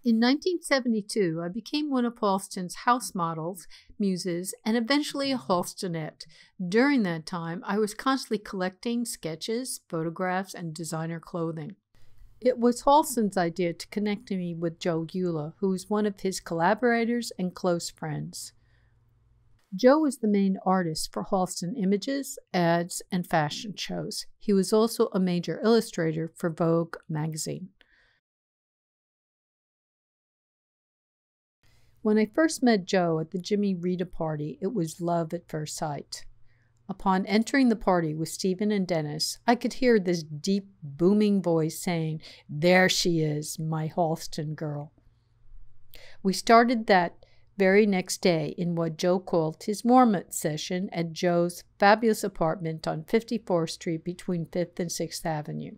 In 1972, I became one of Halston's house models, muses, and eventually a Halstonette. During that time, I was constantly collecting sketches, photographs, and designer clothing. It was Halston's idea to connect me with Joe Eula, who was one of his collaborators and close friends. Joe was the main artist for Halston images, ads, and fashion shows. He was also a major illustrator for Vogue magazine. When I first met Joe at the Jimmy Rita party, it was love at first sight. Upon entering the party with Stephen and Dennis, I could hear this deep, booming voice saying, "There she is, my Halston girl." We started that very next day in what Joe called his warm-up session at Joe's fabulous apartment on 54th Street between 5th and 6th Avenue.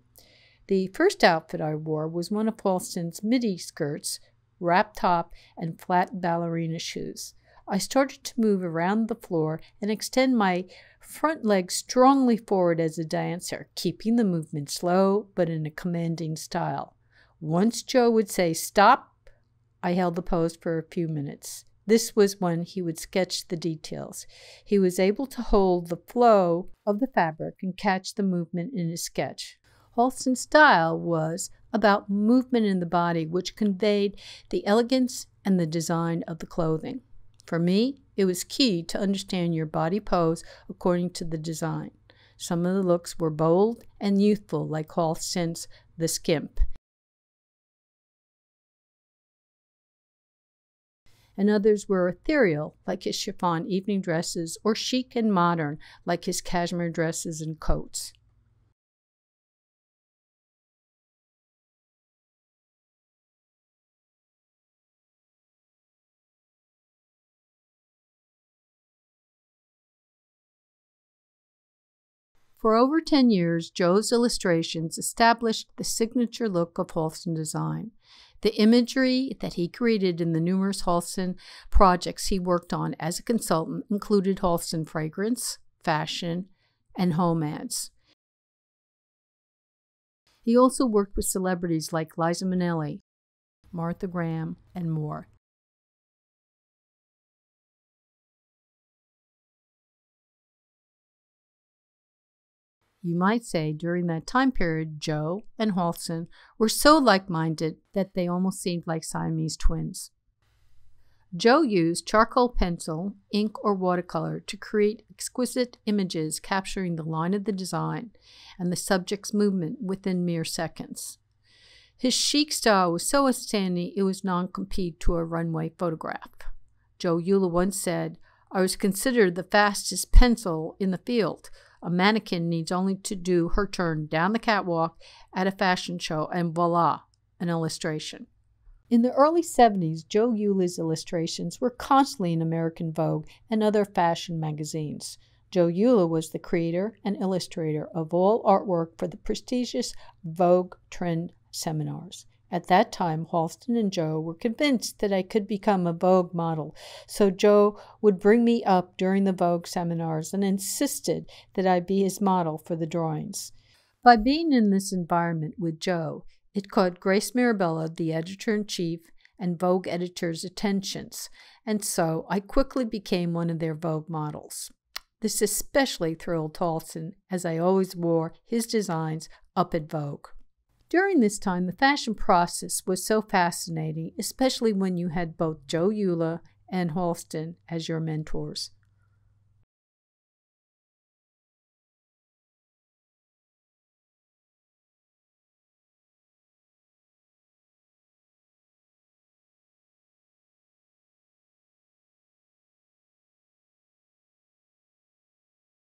The first outfit I wore was one of Halston's midi skirts, wrap top, and flat ballerina shoes. I started to move around the floor and extend my front legs strongly forward as a dancer, keeping the movement slow but in a commanding style. Once Joe would say, "Stop," I held the pose for a few minutes. This was when he would sketch the details. He was able to hold the flow of the fabric and catch the movement in his sketch. Halston's style was about movement in the body, which conveyed the elegance and the design of the clothing. For me, it was key to understand your body pose according to the design. Some of the looks were bold and youthful, like Halston's The Skimp, and others were ethereal, like his chiffon evening dresses, or chic and modern, like his cashmere dresses and coats. For over 10 years, Joe's illustrations established the signature look of Halston design. The imagery that he created in the numerous Halston projects he worked on as a consultant included Halston fragrance, fashion, and home ads. He also worked with celebrities like Liza Minnelli, Martha Graham, and more. You might say during that time period, Joe and Halston were so like-minded that they almost seemed like Siamese twins. Joe used charcoal pencil, ink, or watercolor to create exquisite images capturing the line of the design and the subject's movement within mere seconds. His chic style was so outstanding it was non-compete to a runway photograph. Joe Eula once said, "I was considered the fastest pencil in the field. A mannequin needs only to do her turn down the catwalk at a fashion show and voila, an illustration." In the early 70s, Joe Eula's illustrations were constantly in American Vogue and other fashion magazines. Joe Eula was the creator and illustrator of all artwork for the prestigious Vogue trend seminars. At that time, Halston and Joe were convinced that I could become a Vogue model, so Joe would bring me up during the Vogue seminars and insisted that I be his model for the drawings. By being in this environment with Joe, it caught Grace Mirabella, the editor-in-chief, and Vogue editors' attentions, and so I quickly became one of their Vogue models. This especially thrilled Halston, as I always wore his designs up at Vogue. During this time, the fashion process was so fascinating, especially when you had both Joe Eula and Halston as your mentors.